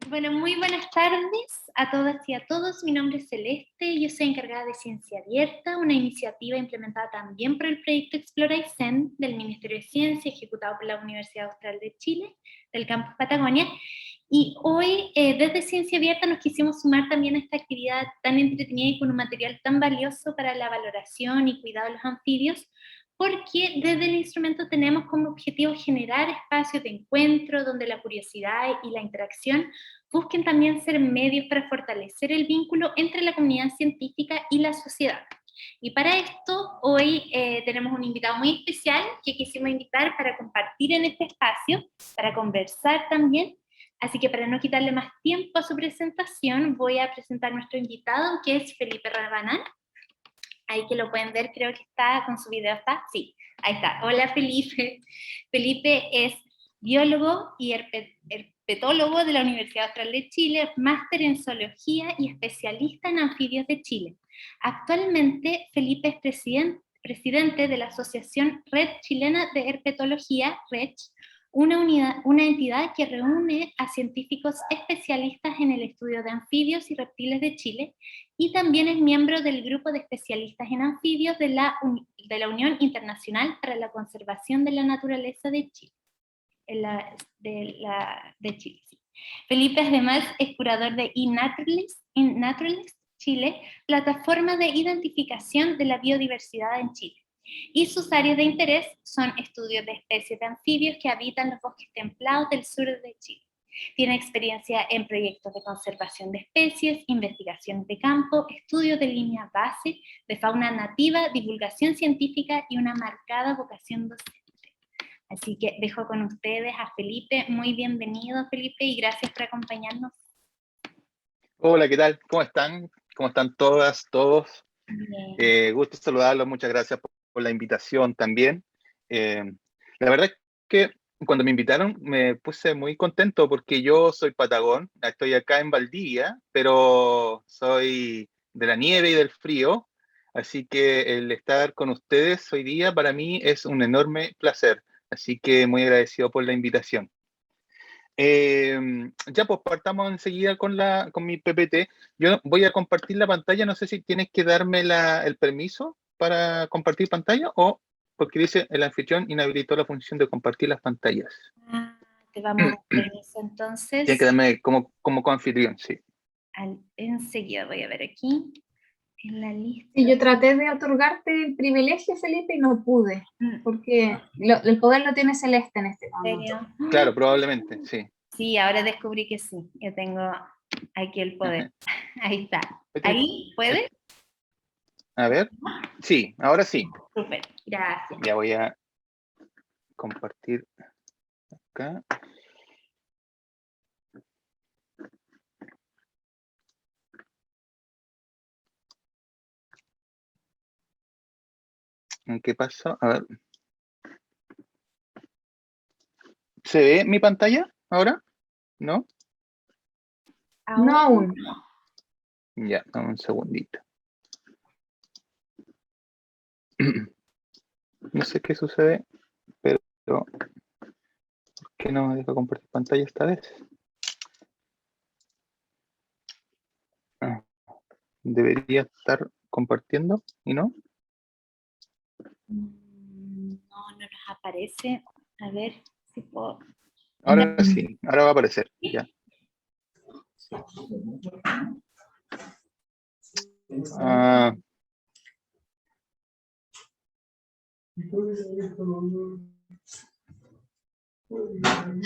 Bueno, muy buenas tardes a todas y a todos. Mi nombre es Celeste, yo soy encargada de Ciencia Abierta, una iniciativa implementada también por el proyecto Explora Aysén del Ministerio de Ciencia, ejecutado por la Universidad Austral de Chile, del campus Patagonia. Y hoy, desde Ciencia Abierta, nos quisimos sumar también a esta actividad tan entretenida y con un material tan valioso para la valoración y cuidado de los anfibios, porque desde el instrumento tenemos como objetivo generar espacios de encuentro donde la curiosidad y la interacción busquen también ser medios para fortalecer el vínculo entre la comunidad científica y la sociedad. Y para esto, hoy tenemos un invitado muy especial que quisimos invitar para compartir en este espacio, para conversar también. Así que para no quitarle más tiempo a su presentación, voy a presentar a nuestro invitado, que es Felipe Rabanal. Ahí que lo pueden ver, creo que está con su video, ¿está? Sí, ahí está. Hola Felipe. Felipe es biólogo y herpetólogo de la Universidad Austral de Chile, máster en zoología y especialista en anfibios de Chile. Actualmente Felipe es presidente de la Asociación Red Chilena de Herpetología, RECH, una entidad que reúne a científicos especialistas en el estudio de anfibios y reptiles de Chile, y también es miembro del grupo de especialistas en anfibios de la Unión Internacional para la Conservación de la Naturaleza de Chile. De Chile, sí. Felipe además es curador de eNaturalist Chile, plataforma de identificación de la biodiversidad en Chile. Y sus áreas de interés son estudios de especies de anfibios que habitan los bosques templados del sur de Chile. Tiene experiencia en proyectos de conservación de especies, investigaciones de campo, estudios de línea base, de fauna nativa, divulgación científica y una marcada vocación docente. Así que dejo con ustedes a Felipe. Muy bienvenido, Felipe, y gracias por acompañarnos. Hola, ¿qué tal? ¿Cómo están? ¿Cómo están todas, todos? Gusto saludarlos, muchas gracias por la invitación también. La verdad es que cuando me invitaron me puse muy contento porque yo soy patagón, estoy acá en Valdivia, pero soy de la nieve y del frío, así que el estar con ustedes hoy día para mí es un enorme placer, así que muy agradecido por la invitación. Ya, pues partamos enseguida con mi PPT. Yo voy a compartir la pantalla, no sé si tienes que darme el permiso para compartir pantalla o porque dice el anfitrión inhabilitó la función de compartir las pantallas. Te vamos a dar permiso entonces. Tienes que darme como coanfitrión, sí. Enseguida voy a ver aquí en la lista. Sí, yo traté de otorgarte el privilegio, Felipe, y no pude, porque el poder lo tiene Celeste en este momento. Claro, probablemente, sí. Sí, ahora descubrí que sí, yo tengo aquí el poder. Ahí está. ¿Ahí puede? A ver, sí, ahora sí. Súper, gracias. Ya voy a compartir acá. ¿Qué pasó? A ver. ¿Se ve mi pantalla ahora? ¿No? No aún. Ya, dame un segundito. No sé qué sucede, pero ¿por qué no me deja compartir pantalla esta vez? Debería estar compartiendo y no. No nos aparece. A ver si puedo. Ahora sí, ahora va a aparecer. Ya.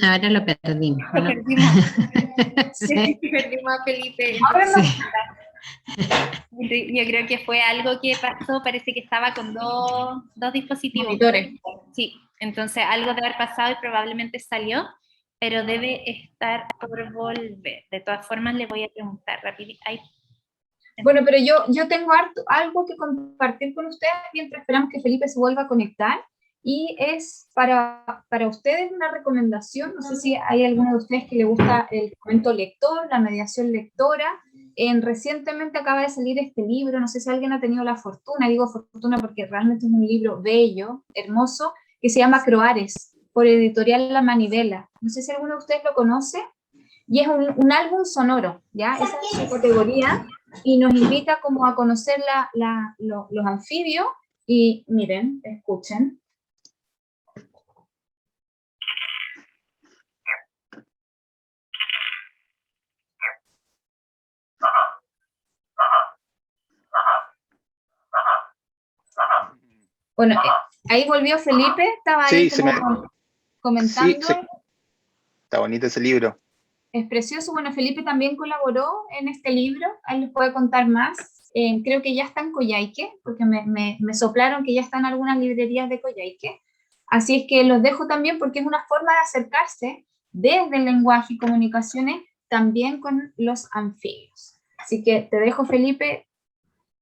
Ahora lo perdimos. Lo ¿no? perdimos. Sí. Perdimos a Felipe. Ahora no. Sí. Yo creo que fue algo que pasó, parece que estaba con dos dispositivos. Monitores. Sí, entonces algo debe haber pasado y probablemente salió, pero debe estar por volver. De todas formas, le voy a preguntar rápido. Bueno, pero yo tengo algo que compartir con ustedes mientras esperamos que Felipe se vuelva a conectar. Y es para ustedes una recomendación, no sé si hay alguno de ustedes que le gusta el documento lector, la mediación lectora. Recientemente acaba de salir este libro, no sé si alguien ha tenido la fortuna, digo fortuna porque realmente es un libro bello, hermoso, que se llama Croares, por editorial La Manivela. No sé si alguno de ustedes lo conoce. y es un álbum sonoro, ¿ya? Esa es su categoría, y nos invita como a conocer los anfibios, y miren, escuchen. Bueno, ahí volvió Felipe, estaba ahí Sí, como comentando. Está bonito ese libro. Es precioso. Bueno, Felipe también colaboró en este libro, él les puede contar más. Creo que ya está en Coyhaique, porque me soplaron que ya están algunas librerías de Coyhaique. Así es que los dejo también porque es una forma de acercarse desde el lenguaje y comunicaciones también con los anfibios. Así que te dejo, Felipe.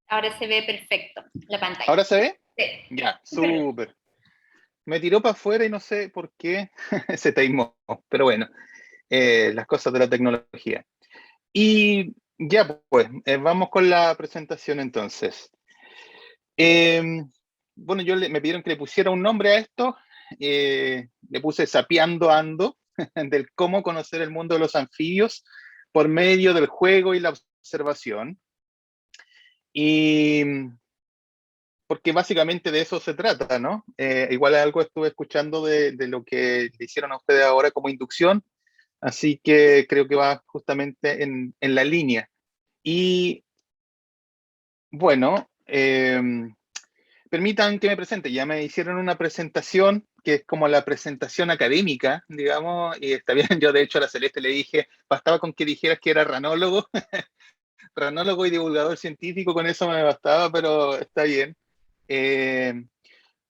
Ahora se ve perfecto la pantalla. ¿Ahora se ve? Sí. Ya, súper. Me tiró para afuera y no sé por qué se taimó, pero bueno, las cosas de la tecnología. Y ya, pues, vamos con la presentación entonces. Bueno, me pidieron que le pusiera un nombre a esto, le puse Sapeando Ando, del cómo conocer el mundo de los anfibios por medio del juego y la observación. Y porque básicamente de eso se trata, ¿no? Igual algo estuve escuchando de lo que le hicieron a ustedes ahora como inducción, así que creo que va justamente en la línea. Y bueno, permitan que me presente. Ya me hicieron una presentación que es como la presentación académica, digamos, y está bien. Yo de hecho a la Celeste le dije, bastaba con que dijeras que era ranólogo, ranólogo y divulgador científico, con eso me bastaba, pero está bien.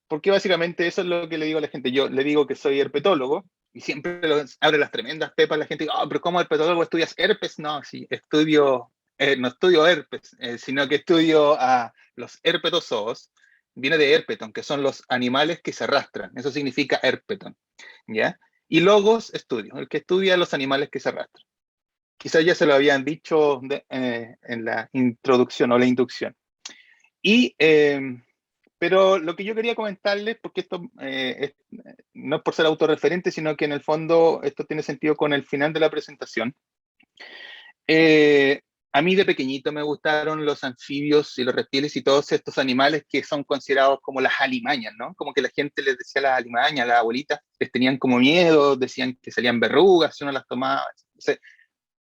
Porque básicamente eso es lo que le digo a la gente. Yo le digo que soy herpetólogo y siempre abre las tremendas pepas la gente. Oh, pero ¿cómo herpetólogo estudias herpes? No, sí, no estudio herpes, sino que estudio a los herpetozoos. Viene de herpeton, que son los animales que se arrastran. Eso significa herpeton, ¿ya? Y logos, estudio, el que estudia los animales que se arrastran. Quizás ya se lo habían dicho en la introducción o la inducción. Y pero lo que yo quería comentarles, porque esto no es por ser autorreferente, sino que en el fondo esto tiene sentido con el final de la presentación. A mí de pequeñito me gustaron los anfibios y los reptiles y todos estos animales que son considerados como las alimañas, ¿no? Como que la gente les decía las alimañas, las abuelitas, les tenían como miedo, decían que salían verrugas si uno las tomaba. Entonces,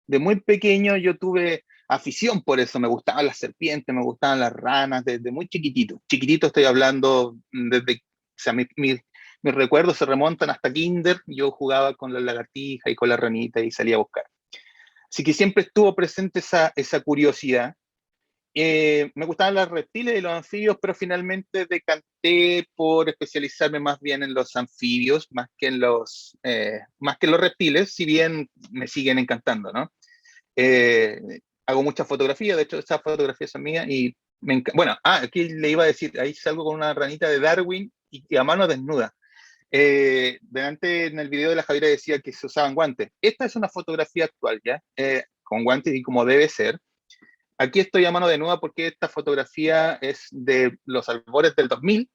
de muy pequeño yo tuve afición por eso, me gustaban las serpientes, me gustaban las ranas, desde muy chiquitito. Chiquitito estoy hablando desde, o sea, mis recuerdos se remontan hasta kinder, yo jugaba con la lagartija y con la ranita y salía a buscar. Así que siempre estuvo presente esa curiosidad. Me gustaban los reptiles y los anfibios, pero finalmente decanté por especializarme más bien en los anfibios, más que en los reptiles, si bien me siguen encantando, ¿no? Hago muchas fotografías, de hecho esas fotografías son mías y bueno, aquí le iba a decir, ahí salgo con una ranita de Darwin y a mano desnuda. Delante en el video de la Javiera decía que se usaban guantes. Esta es una fotografía actual, ¿ya? Con guantes y como debe ser. Aquí estoy a mano desnuda porque esta fotografía es de los albores del 2000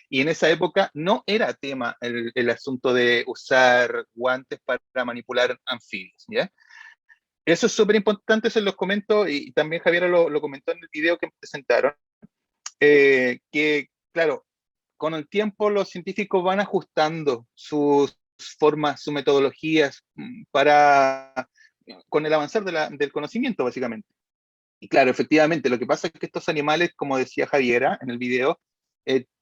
y en esa época no era tema el asunto de usar guantes para manipular anfibios, ¿ya? Eso es súper importante, se los comento, y también Javiera lo comentó en el video que me presentaron, que, claro, con el tiempo los científicos van ajustando sus formas, sus metodologías con el avanzar del conocimiento, básicamente. Y claro, efectivamente, lo que pasa es que estos animales, como decía Javiera en el video,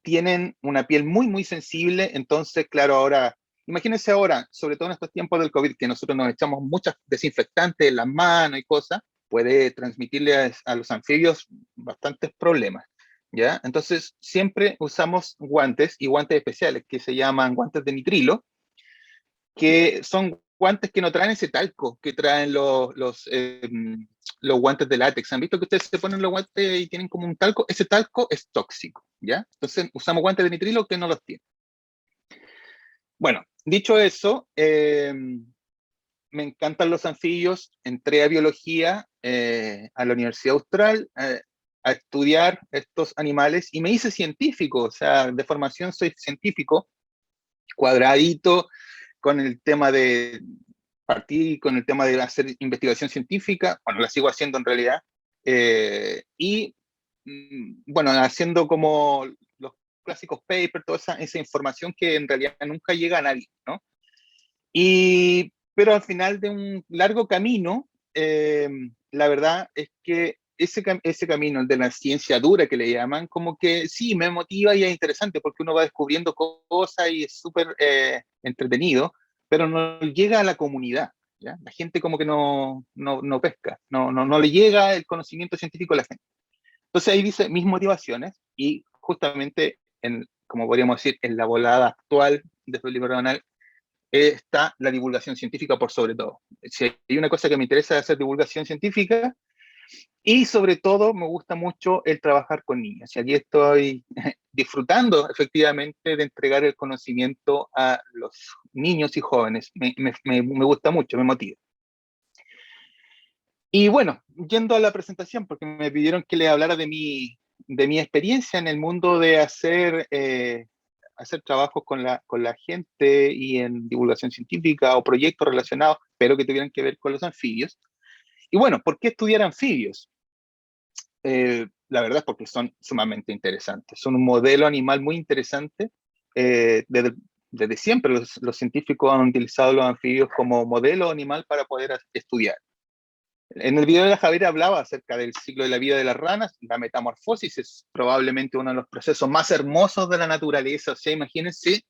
tienen una piel muy, muy sensible, entonces, claro, ahora imagínense ahora, sobre todo en estos tiempos del COVID, que nosotros nos echamos muchas desinfectantes en las manos y cosas, puede transmitirle a los anfibios bastantes problemas, ¿ya? Entonces, siempre usamos guantes y guantes especiales que se llaman guantes de nitrilo, que son guantes que no traen ese talco que traen los guantes de látex. ¿Han visto que ustedes se ponen los guantes y tienen como un talco? Ese talco es tóxico, ¿ya? Entonces, usamos guantes de nitrilo que no los tienen. Bueno, dicho eso, me encantan los anfibios. Entré a biología a la Universidad Austral a estudiar estos animales y me hice científico, o sea, de formación soy científico, cuadradito, con el tema de partí con el tema de hacer investigación científica, bueno, la sigo haciendo en realidad, y bueno, haciendo como los clásicos papers, toda esa información que en realidad nunca llega a nadie, ¿no? Pero al final de un largo camino, la verdad es que ese camino, el de la ciencia dura que le llaman, como que sí, me motiva y es interesante porque uno va descubriendo cosas y es súper entretenido, pero no llega a la comunidad, ¿ya? La gente como que no pesca, no le llega el conocimiento científico a la gente. Entonces ahí dice mis motivaciones y justamente, como podríamos decir, en la volada actual de Felipe Rabanal, está la divulgación científica por sobre todo. Si hay una cosa que me interesa es hacer divulgación científica y sobre todo me gusta mucho el trabajar con niños. Y aquí estoy disfrutando efectivamente de entregar el conocimiento a los niños y jóvenes. Me gusta mucho, me motiva. Y bueno, yendo a la presentación, porque me pidieron que le hablara de mi experiencia en el mundo de hacer trabajos con la gente y en divulgación científica o proyectos relacionados, pero que tuvieran que ver con los anfibios. Y bueno, ¿por qué estudiar anfibios? La verdad es porque son sumamente interesantes. Son un modelo animal muy interesante. Desde siempre los científicos han utilizado los anfibios como modelo animal para poder estudiar. En el video de la Javiera hablaba acerca del ciclo de la vida de las ranas. La metamorfosis es probablemente uno de los procesos más hermosos de la naturaleza. O sea, imagínense,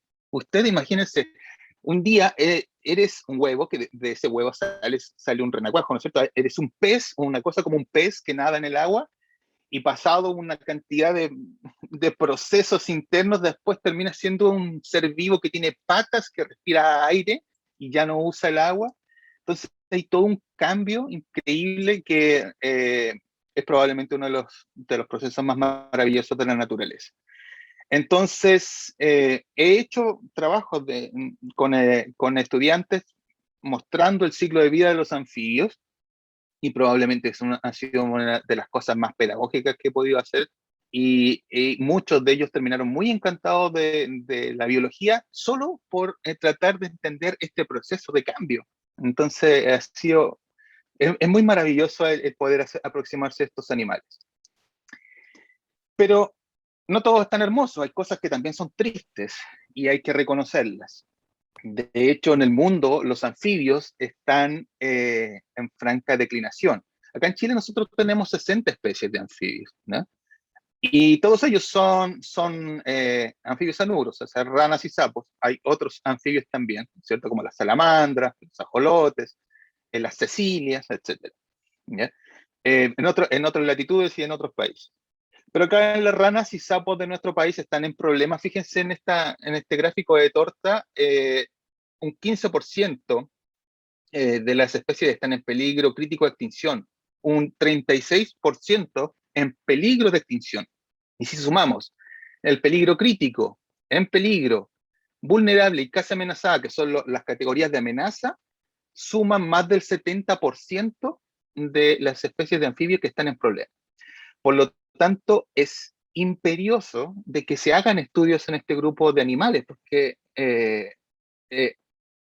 un día eres un huevo, que de ese huevo sale un renacuajo, ¿no es cierto? Eres un pez, una cosa como un pez que nada en el agua, y pasado una cantidad de procesos internos, después termina siendo un ser vivo que tiene patas, que respira aire y ya no usa el agua. Entonces hay todo un cambio increíble que es probablemente uno de los procesos más maravillosos de la naturaleza. Entonces, he hecho trabajos con estudiantes mostrando el ciclo de vida de los anfibios, y probablemente ha sido una de las cosas más pedagógicas que he podido hacer, y muchos de ellos terminaron muy encantados de la biología solo por tratar de entender este proceso de cambio. Entonces, es muy maravilloso el poder aproximarse a estos animales. Pero no todo es tan hermoso, hay cosas que también son tristes y hay que reconocerlas. De hecho, en el mundo los anfibios están en franca declinación. Acá en Chile nosotros tenemos 60 especies de anfibios, ¿no? Y todos ellos son anfibios anuros, o sea, ranas y sapos. Hay otros anfibios también, ¿cierto? Como las salamandras, los ajolotes, las cecilias, etc. ¿Ya? En otras latitudes y en otros países. Pero acá en las ranas y sapos de nuestro país están en problemas. Fíjense en este gráfico de torta, un 15% de las especies están en peligro crítico de extinción, un 36% en peligro de extinción. Y si sumamos el peligro crítico, en peligro, vulnerable y casi amenazada, que son las categorías de amenaza, suman más del 70% de las especies de anfibios que están en problemas. Por lo tanto, es imperioso de que se hagan estudios en este grupo de animales, porque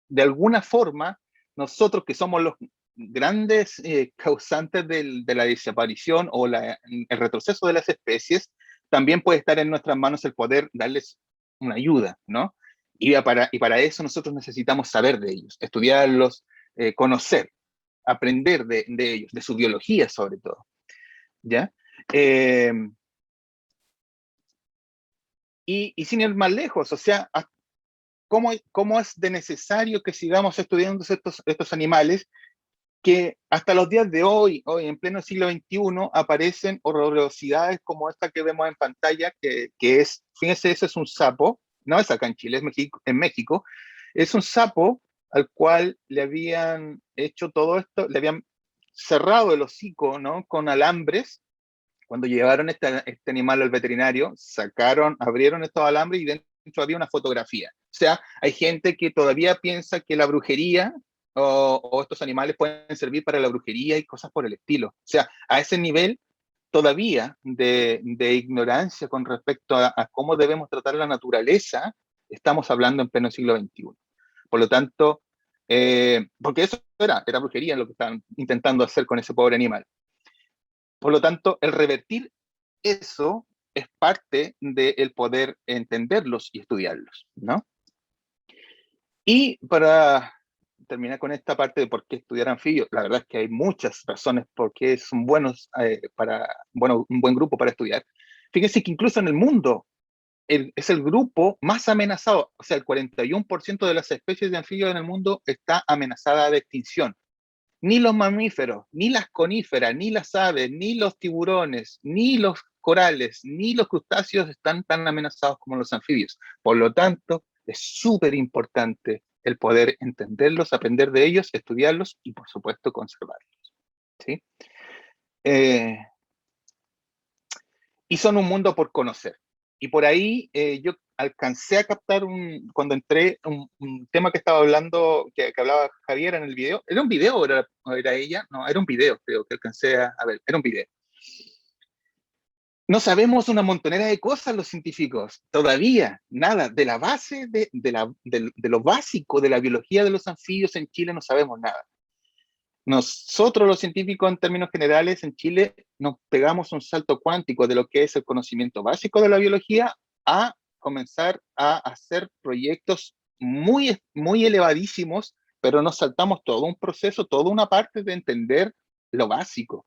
de alguna forma, nosotros que somos los grandes causantes de la desaparición o el retroceso de las especies, también puede estar en nuestras manos el poder darles una ayuda, ¿no? Y para eso nosotros necesitamos saber de ellos, estudiarlos, conocer, aprender de ellos, de su biología sobre todo, ¿ya? Y sin ir más lejos, o sea, ¿cómo es de necesario que sigamos estudiando estos animales que hasta los días de hoy en pleno siglo XXI, aparecen horrorosidades como esta que vemos en pantalla, que es, fíjense, ese es un sapo, no es acá en Chile, es en México, es un sapo al cual le habían hecho todo esto, le habían cerrado el hocico, ¿no?, con alambres. Cuando llevaron este animal al veterinario, abrieron estos alambres y dentro había una fotografía. O sea, hay gente que todavía piensa que la brujería o estos animales pueden servir para la brujería y cosas por el estilo. O sea, a ese nivel todavía de ignorancia con respecto a cómo debemos tratar la naturaleza, estamos hablando en pleno siglo XXI. Por lo tanto, porque eso era brujería lo que estaban intentando hacer con ese pobre animal. Por lo tanto, el revertir eso es parte del poder entenderlos y estudiarlos, ¿no? Y para terminar con esta parte de por qué estudiar anfibios, la verdad es que hay muchas razones por qué son buenos un buen grupo para estudiar. Fíjense que incluso en el mundo es el grupo más amenazado, o sea, el 41% de las especies de anfibios en el mundo está amenazada de extinción. Ni los mamíferos, ni las coníferas, ni las aves, ni los tiburones, ni los corales, ni los crustáceos están tan amenazados como los anfibios. Por lo tanto, es súper importante el poder entenderlos, aprender de ellos, estudiarlos y, por supuesto, conservarlos. ¿Sí? Y son un mundo por conocer. Y por ahí yo alcancé a captar, cuando entré, un tema que estaba hablando, que hablaba Javier en el video. ¿Era un video o era ella? No, era un video, creo que alcancé a ver. Era un video. No sabemos una montonera de cosas los científicos, todavía, nada, de la base, de lo básico de la biología de los anfibios en Chile no sabemos nada. Nosotros los científicos en términos generales en Chile nos pegamos un salto cuántico de lo que es el conocimiento básico de la biología a comenzar a hacer proyectos muy, muy elevadísimos, pero nos saltamos todo un proceso, toda una parte de entender lo básico.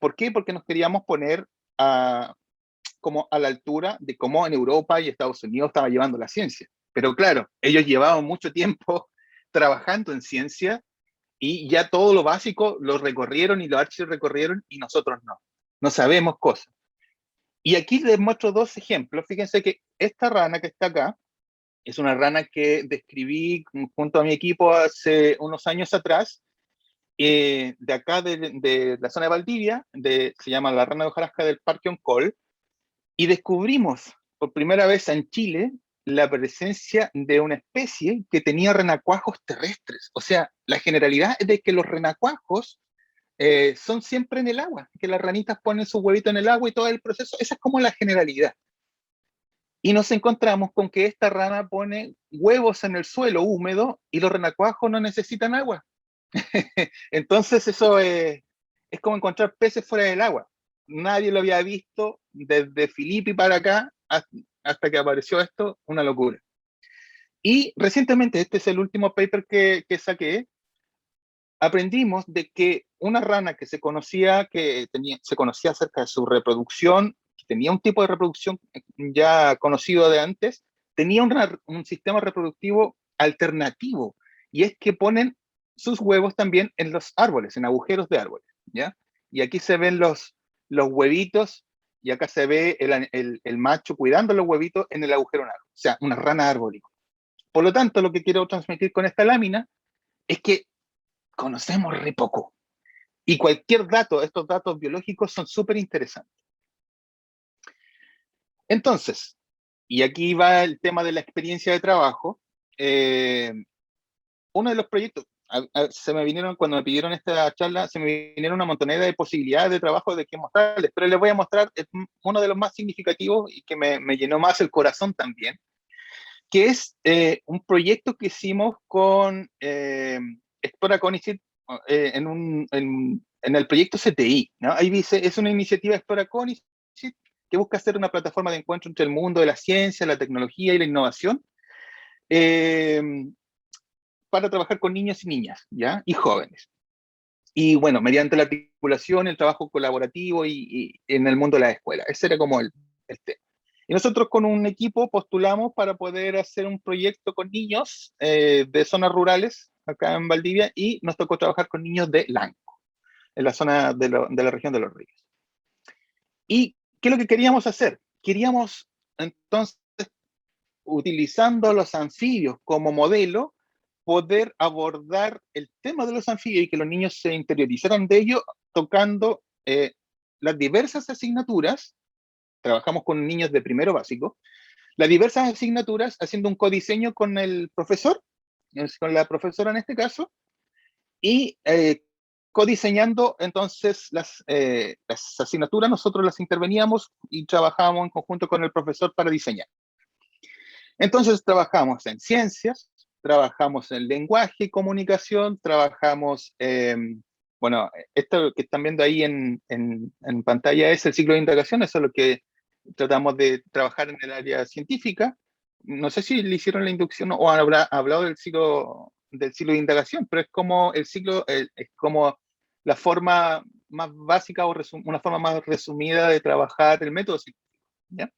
¿Por qué? Porque nos queríamos poner como a la altura de cómo en Europa y Estados Unidos estaba llevando la ciencia. Pero claro, ellos llevaban mucho tiempo trabajando en ciencia y ya todo lo básico lo recorrieron y los archivos recorrieron y nosotros no. No sabemos cosas. Y aquí les muestro dos ejemplos. Fíjense que esta rana que está acá es una rana que describí junto a mi equipo hace unos años atrás, de acá de la zona de Valdivia, se llama la rana de hojarasca del Parque Oncol, y descubrimos por primera vez en Chile la presencia de una especie que tenía renacuajos terrestres. O sea, la generalidad es de que los renacuajos son siempre en el agua, que las ranitas ponen su huevito en el agua y todo el proceso, esa es como la generalidad. Y nos encontramos con que esta rana pone huevos en el suelo húmedo y los renacuajos no necesitan agua. Entonces eso es como encontrar peces fuera del agua. Nadie lo había visto desde Filipe para acá hasta que apareció esto, una locura. Y recientemente, este es el último paper que saqué, aprendimos de que una rana que se conocía acerca de su reproducción, que tenía un tipo de reproducción ya conocido de antes, tenía un sistema reproductivo alternativo, y es que ponen sus huevos también en los árboles, en agujeros de árboles, ¿ya? Y aquí se ven los huevitos, y acá se ve el macho cuidando los huevitos en el agujero de un árbol, o sea, una rana arbólica. Por lo tanto, lo que quiero transmitir con esta lámina es que conocemos re poco. Y cualquier dato, estos datos biológicos son súper interesantes. Entonces, y aquí va el tema de la experiencia de trabajo, uno de los proyectos, se me vinieron, cuando me pidieron esta charla, se me vinieron una montonera de posibilidades de trabajo de qué mostrarles, pero les voy a mostrar uno de los más significativos y que me llenó más el corazón también, que es un proyecto que hicimos con Explora CONICET en el proyecto CTI, ¿no? Ahí dice, es una iniciativa Explora CONICET que busca ser una plataforma de encuentro entre el mundo de la ciencia, la tecnología y la innovación, para trabajar con niños y niñas, ¿ya? Y jóvenes. Y bueno, mediante la articulación, el trabajo colaborativo y en el mundo de la escuela. Ese era como el tema. Y nosotros con un equipo postulamos para poder hacer un proyecto con niños de zonas rurales, acá en Valdivia, y nos tocó trabajar con niños de Lanco, en la zona de la región de Los Ríos. ¿Y qué es lo que queríamos hacer? Queríamos, entonces, utilizando los anfibios como modelo, poder abordar el tema de los anfibios y que los niños se interiorizaran de ello, tocando las diversas asignaturas. Trabajamos con niños de primero básico, las diversas asignaturas, haciendo un codiseño con el profesor, con la profesora en este caso, y codiseñando entonces las asignaturas, nosotros las interveníamos y trabajábamos en conjunto con el profesor para diseñar. Entonces trabajamos en ciencias, trabajamos en lenguaje y comunicación, trabajamos, bueno, esto que están viendo ahí en pantalla es el ciclo de indagación, eso es lo que tratamos de trabajar en el área científica. No sé si le hicieron la inducción o habrá hablado del ciclo de indagación, pero es como el ciclo, es como la forma más básica o una forma más resumida de trabajar el método científico, ¿ya?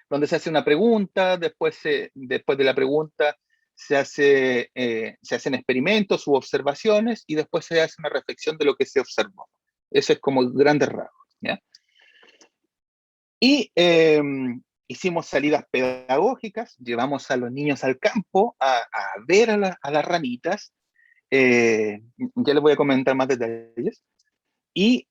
Donde se hace una pregunta, después de la pregunta se hacen experimentos u observaciones y después se hace una reflexión de lo que se observó. Eso es como grandes rasgos, ¿ya? Y hicimos salidas pedagógicas, llevamos a los niños al campo a ver a las ranitas, ya les voy a comentar más detalles, y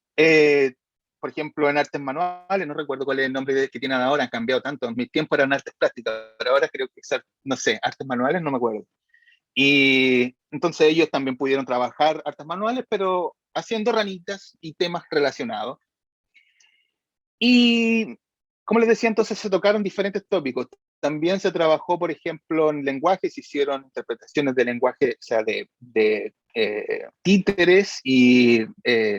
por ejemplo en artes manuales, no recuerdo cuál es el nombre que tienen ahora, han cambiado tanto, en mi tiempo eran artes plásticas, pero ahora creo que no sé, artes manuales, no me acuerdo. Y entonces ellos también pudieron trabajar artes manuales, pero haciendo ranitas y temas relacionados. Y como les decía, entonces se tocaron diferentes tópicos. También se trabajó, por ejemplo, en lenguaje, se hicieron interpretaciones de lenguaje, o sea, de títeres y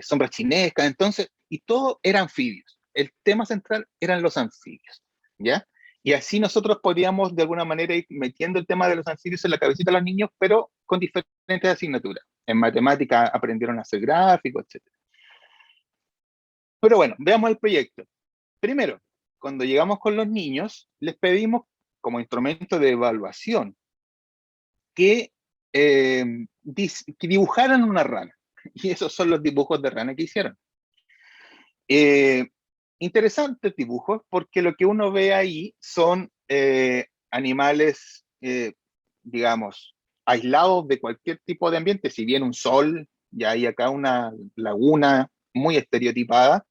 sombras chinescas, entonces, y todo era anfibios. El tema central eran los anfibios, ¿ya? Y así nosotros podíamos de alguna manera ir metiendo el tema de los anfibios en la cabecita de los niños, pero con diferentes asignaturas. En matemática aprendieron a hacer gráficos, etc. Pero bueno, veamos el proyecto. Primero, cuando llegamos con los niños, les pedimos como instrumento de evaluación que, que dibujaran una rana. Y esos son los dibujos de rana que hicieron. Interesantes dibujos, porque lo que uno ve ahí son animales, digamos, aislados de cualquier tipo de ambiente, si bien un sol, ya hay acá una laguna muy estereotipada,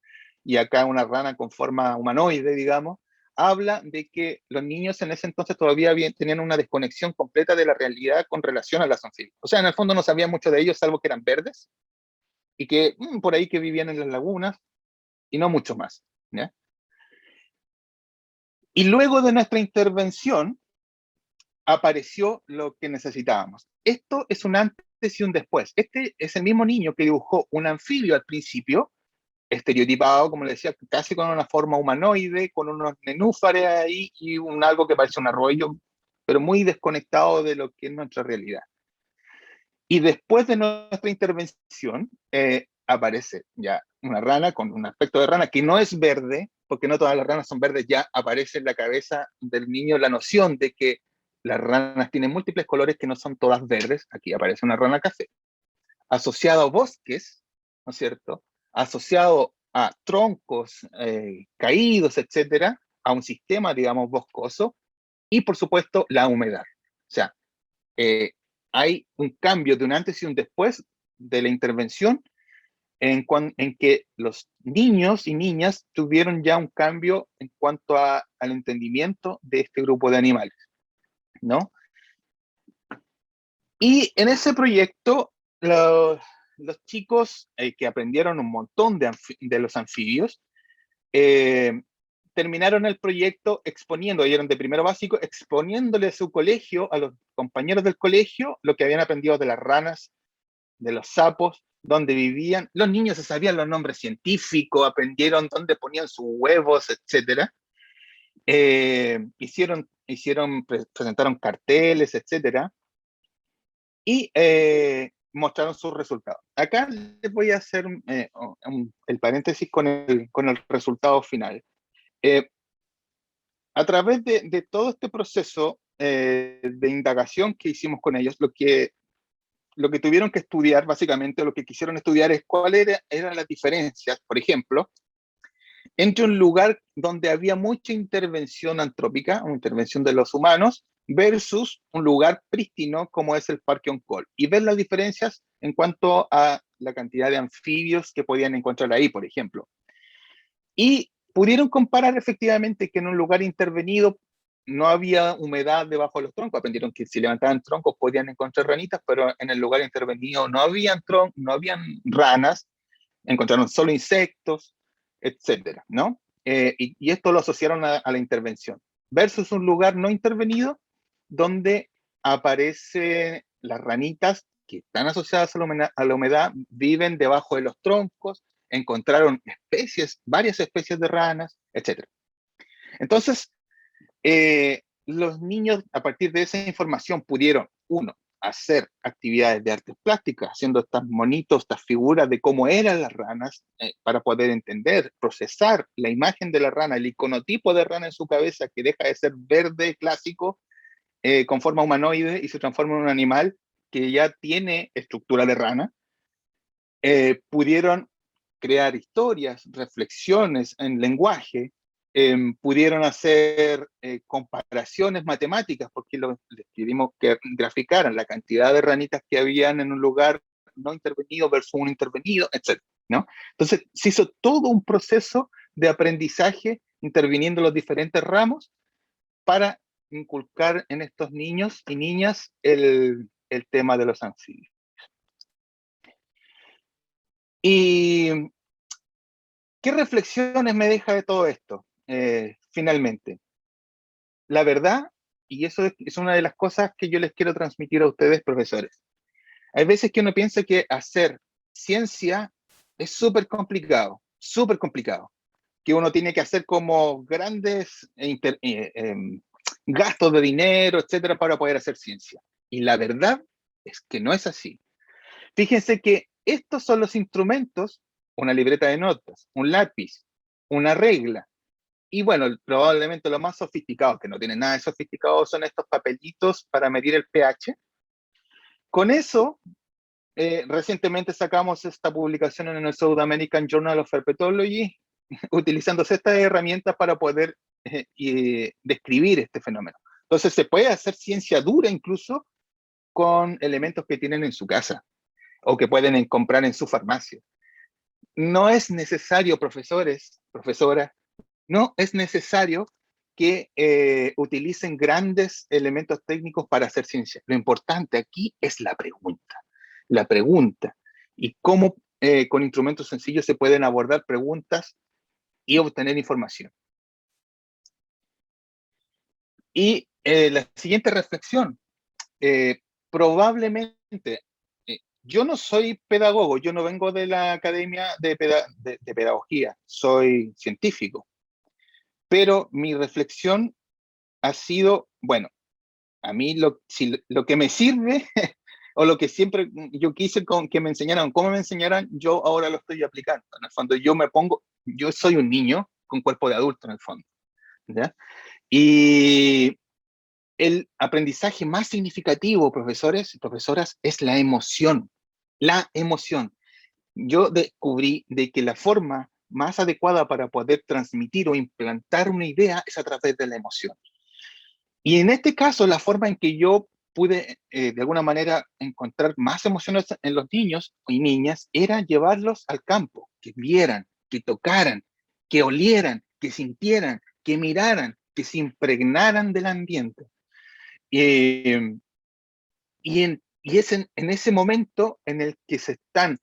y acá una rana con forma humanoide, digamos, habla de que los niños en ese entonces todavía tenían una desconexión completa de la realidad con relación a las anfibios. O sea, en el fondo no sabían mucho de ellos, salvo que eran verdes, y que por ahí que vivían en las lagunas, y no mucho más, ¿ya? Y luego de nuestra intervención, apareció lo que necesitábamos. Esto es un antes y un después. Este es el mismo niño que dibujó un anfibio al principio, estereotipado, como le decía, casi con una forma humanoide, con unos nenúfares ahí y algo que parece un arroyo, pero muy desconectado de lo que es nuestra realidad. Y después de nuestra intervención, aparece ya una rana con un aspecto de rana que no es verde, porque no todas las ranas son verdes, ya aparece en la cabeza del niño la noción de que las ranas tienen múltiples colores que no son todas verdes. Aquí aparece una rana café, asociado a bosques, ¿no es cierto? Asociado a troncos caídos, etcétera, a un sistema, digamos, boscoso, y por supuesto la humedad. O sea, hay un cambio de un antes y un después de la intervención en que los niños y niñas tuvieron ya un cambio en cuanto al entendimiento de este grupo de animales, ¿no? Y en ese proyecto, los chicos que aprendieron un montón de los anfibios, terminaron el proyecto exponiendo, eran de primero básico, exponiéndole a su colegio, a los compañeros del colegio, lo que habían aprendido de las ranas, de los sapos, dónde vivían. Los niños se sabían los nombres científicos, aprendieron dónde ponían sus huevos, etc. Presentaron carteles, etc. Y mostraron sus resultados. Acá les voy a hacer el paréntesis con el resultado final. A través de todo este proceso de indagación que hicimos con ellos, lo que tuvieron que estudiar, básicamente, lo que quisieron estudiar es cuáles eran las diferencias, por ejemplo, entre un lugar donde había mucha intervención antrópica, una intervención de los humanos, versus un lugar prístino como es el Parque Oncol, y ver las diferencias en cuanto a la cantidad de anfibios que podían encontrar ahí, por ejemplo. Y pudieron comparar efectivamente que en un lugar intervenido no había humedad debajo de los troncos. Aprendieron que si levantaban troncos podían encontrar ranitas, pero en el lugar intervenido no habían ranas, encontraron solo insectos, etcétera, ¿no? Y esto lo asociaron a la intervención. Versus un lugar no intervenido donde aparecen las ranitas que están asociadas a la humedad, viven debajo de los troncos, encontraron especies, varias especies de ranas, etc. Entonces, los niños a partir de esa información pudieron, uno, hacer actividades de artes plásticas, haciendo estas monitos, estas figuras de cómo eran las ranas, para poder entender, procesar la imagen de la rana, el iconotipo de rana en su cabeza, que deja de ser verde clásico, con forma humanoide y se transforma en un animal que ya tiene estructura de rana. Pudieron crear historias, reflexiones en lenguaje, pudieron hacer comparaciones matemáticas, porque les pedimos que graficaran la cantidad de ranitas que habían en un lugar no intervenido versus un intervenido, etc. ¿no? Entonces, se hizo todo un proceso de aprendizaje interviniendo los diferentes ramos para inculcar en estos niños y niñas el tema de los anfibios. ¿Y qué reflexiones me deja de todo esto? Finalmente, la verdad, y eso es una de las cosas que yo les quiero transmitir a ustedes, profesores. Hay veces que uno piensa que hacer ciencia es súper complicado, que uno tiene que hacer como grandes gastos de dinero, etcétera, para poder hacer ciencia. Y la verdad es que no es así. Fíjense que estos son los instrumentos: una libreta de notas, un lápiz, una regla, y bueno, probablemente lo más sofisticado, que no tiene nada de sofisticado, son estos papelitos para medir el pH. Con eso, recientemente sacamos esta publicación en el South American Journal of Herpetology, utilizándose estas herramientas para poder describir este fenómeno. Entonces se puede hacer ciencia dura incluso con elementos que tienen en su casa o que pueden comprar en su farmacia. No es necesario, profesores, profesoras, no es necesario que utilicen grandes elementos técnicos para hacer ciencia. Lo importante aquí es la pregunta, y cómo con instrumentos sencillos se pueden abordar preguntas y obtener información. Y la siguiente reflexión, probablemente, yo no soy pedagogo, yo no vengo de la academia de pedagogía, soy científico, pero mi reflexión ha sido, bueno, a mí lo que me sirve o lo que siempre yo quise que me enseñaran, cómo me enseñaran, yo ahora lo estoy aplicando. En el fondo yo soy un niño con cuerpo de adulto en el fondo, ¿ya? Y el aprendizaje más significativo, profesores y profesoras, es la emoción. La emoción. Yo descubrí de que la forma más adecuada para poder transmitir o implantar una idea es a través de la emoción. Y en este caso, la forma en que yo pude, de alguna manera, encontrar más emociones en los niños y niñas era llevarlos al campo, que vieran, que tocaran, que olieran, que sintieran, que miraran, que se impregnaran del ambiente. Y es en ese momento en el que se están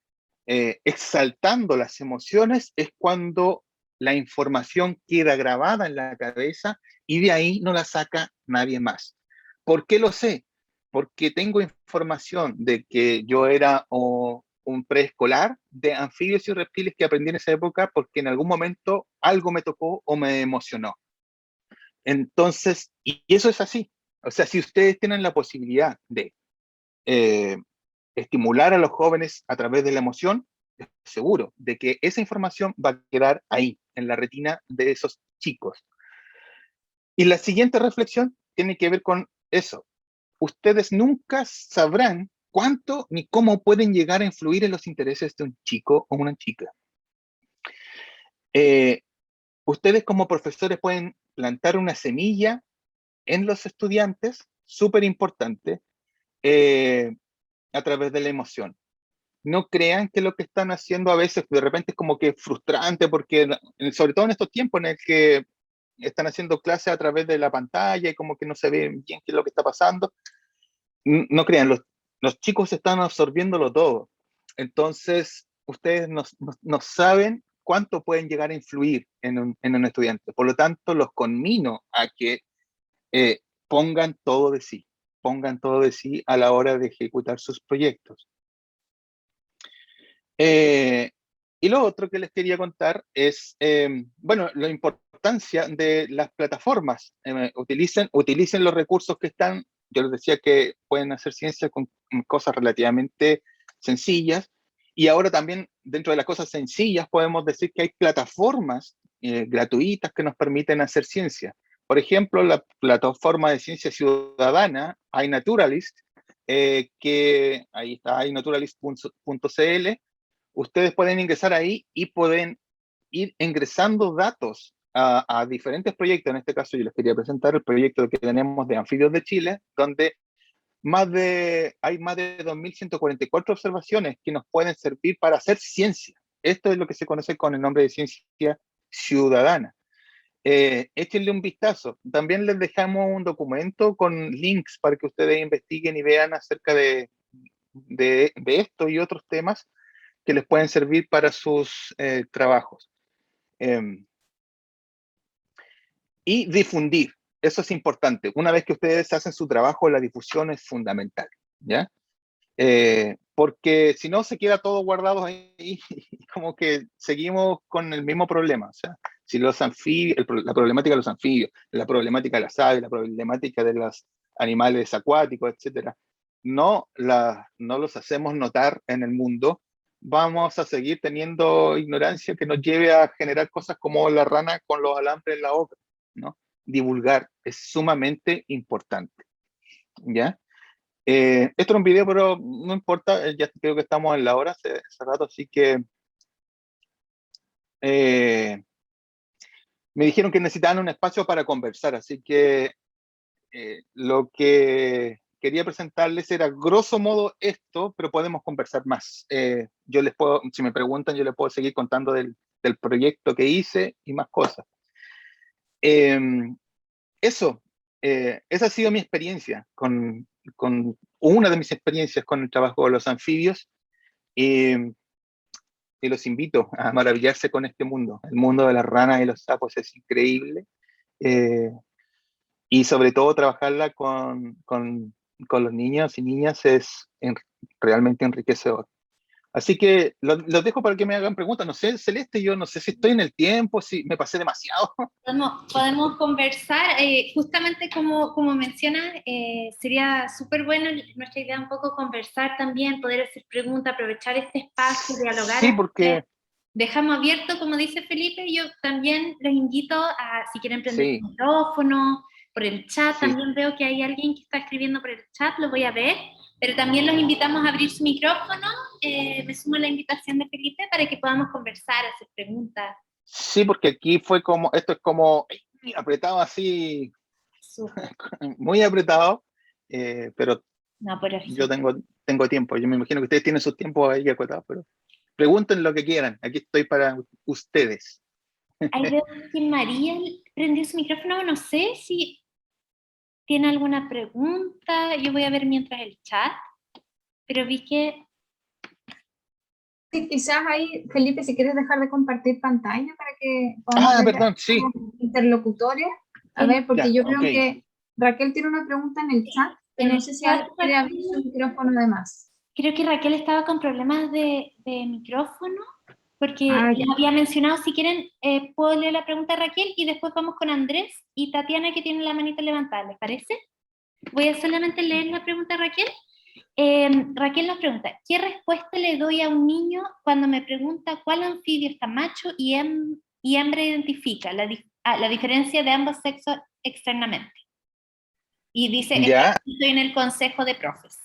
exaltando las emociones, es cuando la información queda grabada en la cabeza y de ahí no la saca nadie más. ¿Por qué lo sé? Porque tengo información de que yo era un preescolar de anfibios y reptiles que aprendí en esa época porque en algún momento algo me tocó o me emocionó. Entonces, y eso es así. O sea, si ustedes tienen la posibilidad de estimular a los jóvenes a través de la emoción, seguro de que esa información va a quedar ahí, en la retina de esos chicos. Y la siguiente reflexión tiene que ver con eso. Ustedes nunca sabrán cuánto ni cómo pueden llegar a influir en los intereses de un chico o una chica. Ustedes como profesores pueden plantar una semilla en los estudiantes, súper importante, a través de la emoción. No crean que lo que están haciendo a veces de repente es como que frustrante, porque sobre todo en estos tiempos en el que están haciendo clases a través de la pantalla y como que no se ve bien qué es lo que está pasando. No crean, los chicos están absorbiéndolo todo. Entonces, ustedes no saben cuánto pueden llegar a influir en un estudiante. Por lo tanto, los conmino a que pongan todo de sí. pongan todo de sí a la hora de ejecutar sus proyectos. Y lo otro que les quería contar es, bueno, la importancia de las plataformas. Utilicen los recursos que están. Yo les decía que pueden hacer ciencia con cosas relativamente sencillas, y ahora también dentro de las cosas sencillas podemos decir que hay plataformas gratuitas que nos permiten hacer ciencia. Por ejemplo, la plataforma de ciencia ciudadana, iNaturalist, que ahí está, iNaturalist.cl. Ustedes pueden ingresar ahí y pueden ir ingresando datos a diferentes proyectos. En este caso yo les quería presentar el proyecto que tenemos de Anfibios de Chile, donde hay más de 2.144 observaciones que nos pueden servir para hacer ciencia. Esto es lo que se conoce con el nombre de ciencia ciudadana. Échenle un vistazo. También les dejamos un documento con links para que ustedes investiguen y vean acerca de esto y otros temas que les pueden servir para sus trabajos. Y difundir, eso es importante. Una vez que ustedes hacen su trabajo, la difusión es fundamental, ¿ya? Porque si no, se queda todo guardado ahí y como que seguimos con el mismo problema. O sea, si los anfibios, la problemática de los anfibios, la problemática de las aves, la problemática de los animales acuáticos, etcétera, no los hacemos notar en el mundo, vamos a seguir teniendo ignorancia que nos lleve a generar cosas como la rana con los alambres en la boca, ¿no? Divulgar es sumamente importante, ¿ya? Esto era un video, pero no importa, ya creo que estamos en la hora hace rato, así que me dijeron que necesitaban un espacio para conversar, así que lo que quería presentarles era grosso modo esto, pero podemos conversar más. Yo les puedo, si me preguntan, yo les puedo seguir contando del proyecto que hice y más cosas. Esa ha sido mi experiencia una de mis experiencias con el trabajo de los anfibios, y los invito a maravillarse con este mundo. El mundo de las ranas y los sapos es increíble, y sobre todo trabajarla con los niños y niñas es realmente enriquecedor. Así que los dejo para que me hagan preguntas. No sé, Celeste, yo no sé si estoy en el tiempo, si me pasé demasiado. Podemos conversar, justamente como mencionas, sería súper bueno, nuestra idea un poco conversar también, poder hacer preguntas, aprovechar este espacio, dialogar. Sí, porque... Dejamos abierto, como dice Felipe, yo también los invito a, si quieren prender Sí. el micrófono, por el chat, Sí. también veo que hay alguien que está escribiendo por el chat, lo voy a ver, pero también los invitamos a abrir su micrófono, me sumo a la invitación de Felipe para que podamos conversar, hacer preguntas. Sí, porque aquí fue como, esto es como apretado así, muy apretado, pero no, por yo tengo tiempo. Yo me imagino que ustedes tienen sus tiempos ahí acotados, pero pregunten lo que quieran. Aquí estoy para ustedes. Ahí veo que María prendió su micrófono, no sé si tiene alguna pregunta, yo voy a ver mientras el chat, pero vi que... Sí, quizás ahí, Felipe, si quieres dejar de compartir pantalla para que podamos ver Perdón, sí. interlocutores. A ver, porque Ya, yo creo que Raquel tiene una pregunta en el chat, pero no sé si alguien quiere abrir su micrófono además. Creo que Raquel estaba con problemas de micrófono, porque ya. les había mencionado, si quieren, puedo leer la pregunta de Raquel y después vamos con Andrés y Tatiana, que tiene la manita levantada, ¿les parece? Voy a solamente leer la pregunta de Raquel. Raquel nos pregunta, ¿qué respuesta le doy a un niño cuando me pregunta cuál anfibio está macho y hembra identifica la diferencia de ambos sexos externamente? Y dice, ya. estoy en el consejo de profes.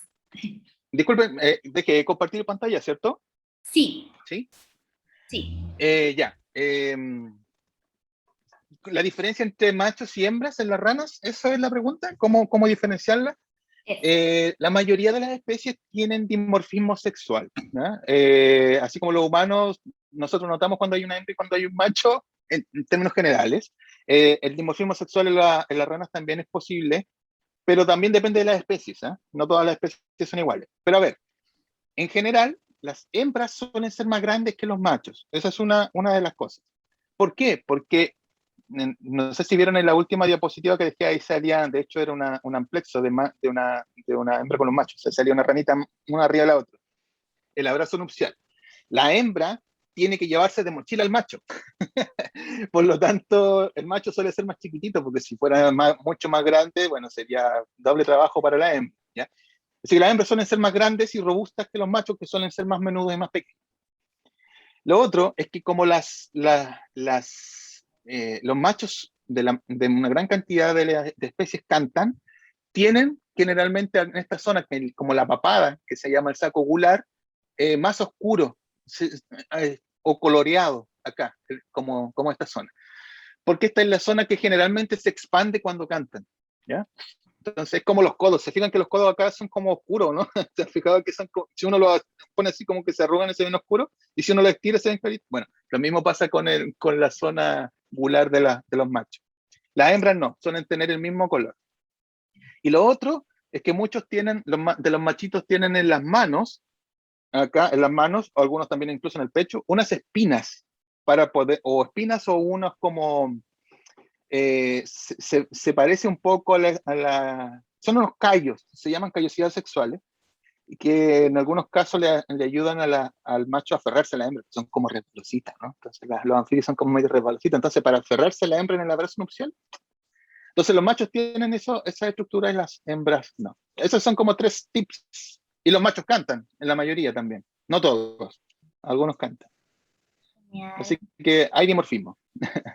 Disculpen, dejé de compartir pantalla, ¿cierto? Sí. ¿Sí? Sí. Ya. ¿La diferencia entre machos y hembras en las ranas? ¿Esa es la pregunta? ¿Cómo diferenciarla? La mayoría de las especies tienen dimorfismo sexual, ¿no? Así como los humanos, nosotros notamos cuando hay una hembra y cuando hay un macho, en términos generales. El dimorfismo sexual en las ranas también es posible, pero también depende de las especies, ¿eh? No todas las especies son iguales. Pero a ver, en general, las hembras suelen ser más grandes que los machos. Esa es una de las cosas. ¿Por qué? Porque no sé si vieron en la última diapositiva que dejé, ahí salía, de hecho era un amplexo de una hembra con los machos, o sea, salía una ranita una arriba de la otra, el abrazo nupcial. La hembra tiene que llevarse de mochila al macho. Por lo tanto, el macho suele ser más chiquitito, porque si fuera mucho más grande, bueno, sería doble trabajo para la hembra, ¿ya? Así que las hembras suelen ser más grandes y robustas que los machos, que suelen ser más menudos y más pequeños. Lo otro es que como los machos de una gran cantidad de especies cantan, tienen generalmente en esta zona, como la papada, que se llama el saco gular, más oscuro o coloreado acá, como esta zona. Porque esta es la zona que generalmente se expande cuando cantan, ¿ya? Entonces es como los codos, se fijan que los codos acá son como oscuros, ¿no? ¿Se han fijado que son, si uno lo pone así como que se arrugan y se ven oscuros, y si uno lo estira se ven claritos? Bueno, lo mismo pasa con la zona gular de los machos. Las hembras no, suelen tener el mismo color. Y lo otro es que muchos de los machitos tienen en las manos, acá en las manos, o algunos también incluso en el pecho, unas espinas para poder, o espinas o unos como, se parece un poco son unos callos, se llaman callosidades sexuales, y que en algunos casos le ayudan al macho a aferrarse a la hembra, que son como resbalositas, ¿no? Entonces los anfibios son como medio resbalositas, entonces para aferrarse a la hembra en el abrazo nupcial. Entonces los machos tienen esa estructura y las hembras no. Esos son como 3 tips. Y los machos cantan, en la mayoría también. No todos, algunos cantan. Genial. Así que hay dimorfismo.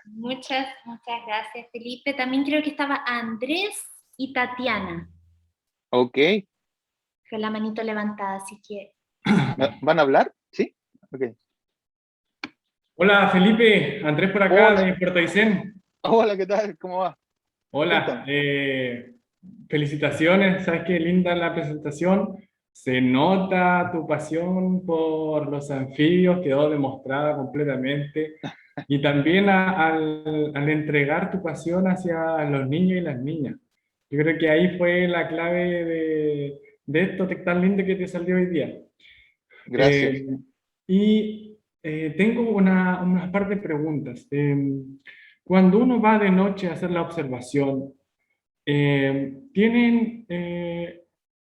Muchas gracias, Felipe. También creo que estaba Andrés y Tatiana. Ok. Con la manito levantada, así que... ¿Van a hablar? ¿Sí? Ok. Hola Felipe, Andrés por acá. Hola. De Puerto Aysén. Hola, ¿qué tal? ¿Cómo va? Hola, felicitaciones, sabes qué linda la presentación, se nota tu pasión por los anfibios, quedó demostrada completamente, y también al entregar tu pasión hacia los niños y las niñas. Yo creo que ahí fue la clave de esto tan lindo que te salió hoy día. Gracias. Tengo unas par de preguntas. Cuando uno va de noche a hacer la observación,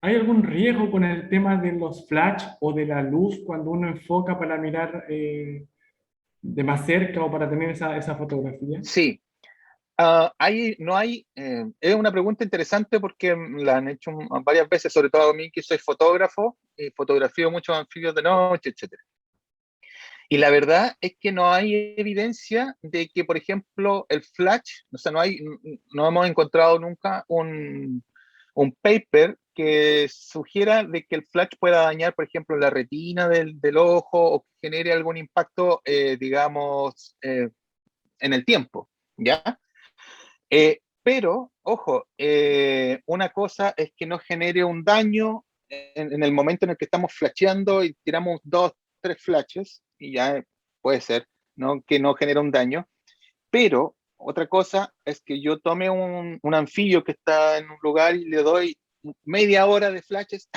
¿hay algún riesgo con el tema de los flash o de la luz cuando uno enfoca para mirar de más cerca o para tener esa fotografía? Sí. Es una pregunta interesante porque la han hecho varias veces, sobre todo a mí que soy fotógrafo, y fotografío muchos anfibios de noche, etc. Y la verdad es que no hay evidencia de que, por ejemplo, el flash, o sea, no hemos encontrado nunca un paper que sugiera de que el flash pueda dañar, por ejemplo, la retina del ojo o que genere algún impacto, digamos, en el tiempo, ¿ya? Pero, ojo, una cosa es que no genere un daño en el momento en el que estamos flasheando y tiramos 2, 3 flashes, y ya puede ser, ¿no? Que no genera un daño. Pero otra cosa es que yo tome un anfibio que está en un lugar y le doy media hora de flashes,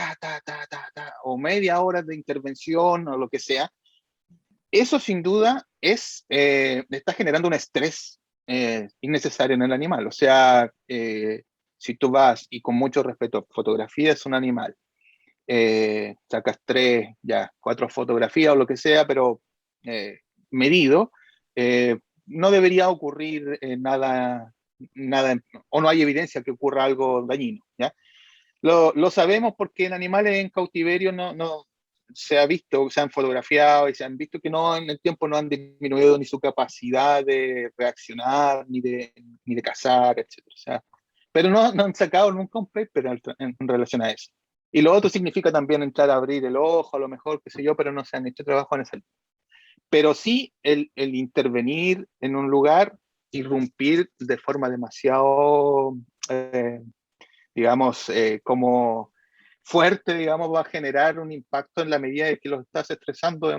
o media hora de intervención o lo que sea. Eso sin duda está generando un estrés innecesario en el animal. O sea, si tú vas y con mucho respeto fotografías un animal, sacas 3, ya 4 fotografías o lo que sea, pero medido, no debería ocurrir nada, o no hay evidencia que ocurra algo dañino, ¿ya? Lo sabemos porque en animales en cautiverio no se ha visto, se han fotografiado y se han visto que no en el tiempo no han disminuido ni su capacidad de reaccionar, ni de cazar, etc. O sea, pero no han sacado nunca un paper en relación a eso. Y lo otro significa también entrar a abrir el ojo, a lo mejor, qué sé yo, pero no se han hecho trabajo en ese. Pero sí el intervenir en un lugar, irrumpir de forma demasiado, digamos, como fuerte, digamos, va a generar un impacto en la medida de que los estás estresando,